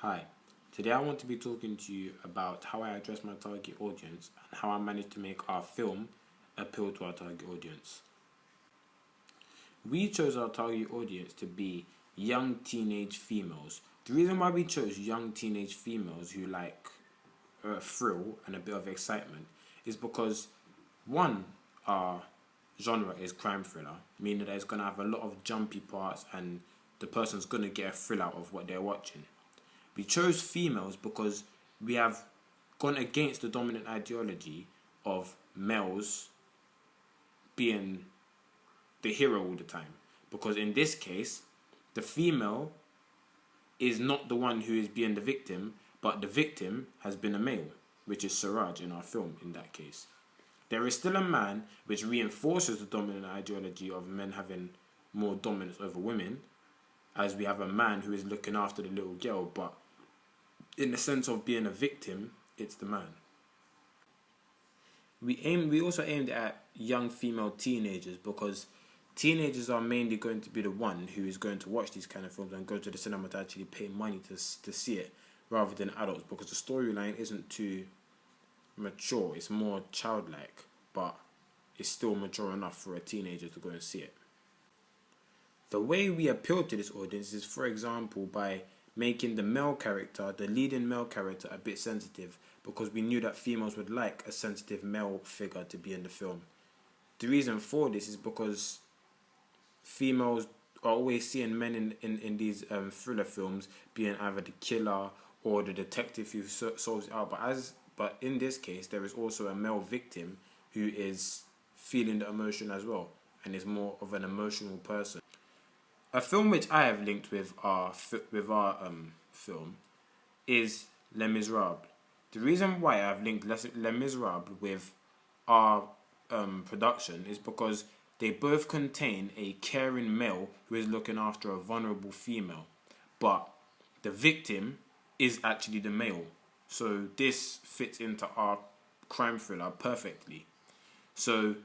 Hi, today I want to be talking to you about how I address my target audience and how I managed to make our film appeal to our target audience. We chose our target audience to be young teenage females. The reason why we chose young teenage females who like a thrill and a bit of excitement is because one, our genre is crime thriller, meaning that it's going to have a lot of jumpy parts and the person's going to get a thrill out of what they're watching. We chose females because we have gone against the dominant ideology of males being the hero all the time. Because in this case, the female is not the one who is being the victim, but the victim has been a male, which is Siraj in our film in that case. There is still a man, which reinforces the dominant ideology of men having more dominance over women, as we have a man who is looking after the little girl, but in the sense of being a victim, it's the man. We also aimed at young female teenagers because teenagers are mainly going to be the one who is going to watch these kind of films and go to the cinema to actually pay money to see it, rather than adults, because the storyline isn't too mature. It's more childlike, but it's still mature enough for a teenager to go and see it. The way we appeal to this audience is, for example, by making the leading male character, a bit sensitive, because we knew that females would like a sensitive male figure to be in the film. The reason for this is because females are always seeing men in these thriller films being either the killer or the detective who solves it out. But in this case, there is also a male victim who is feeling the emotion as well and is more of an emotional person. A film which I have linked with our film is Les Miserables. The reason why I've linked Les Miserables with our production is because they both contain a caring male who is looking after a vulnerable female, but the victim is actually the male. So this fits into our crime thriller perfectly. So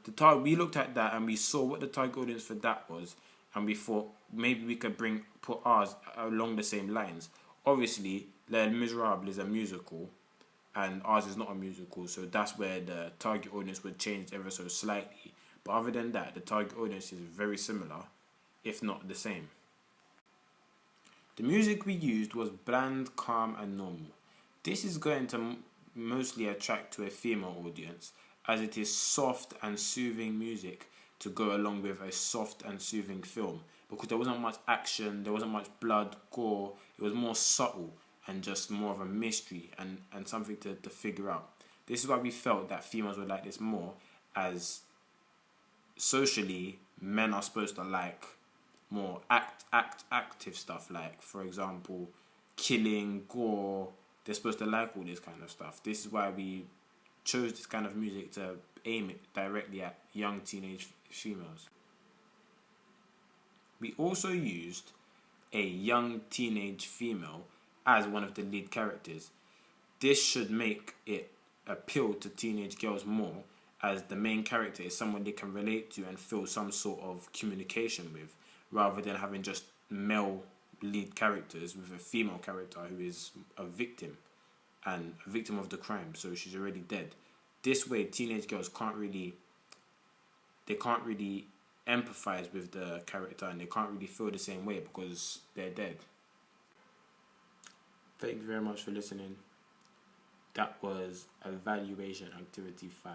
we looked at that and we saw what the target audience for that was, and we thought maybe we could put ours along the same lines. Obviously, Les Miserables is a musical, and ours is not a musical, so that's where the target audience would change ever so slightly. But other than that, the target audience is very similar, if not the same. The music we used was bland, calm, and normal. This is going to mostly attract to a female audience, as it is soft and soothing music to go along with a soft and soothing film, because there wasn't much action, there wasn't much blood, gore. It was more subtle and just more of a mystery and something to figure out. This is why we felt that females would like this more, as socially men are supposed to like more active stuff, like, for example, killing, gore. They're supposed to like all this kind of stuff. This is why we chose this kind of music to aim it directly at young teenage females. We also used a young teenage female as one of the lead characters. This should make it appeal to teenage girls more, as the main character is someone they can relate to and feel some sort of communication with, rather than having just male lead characters with a female character who is a victim and a victim of the crime, so she's already dead. This way, teenage girls can't really empathize with the character, and they can't really feel the same way because they're dead. Thank you very much for listening. That was Evaluation Activity 5.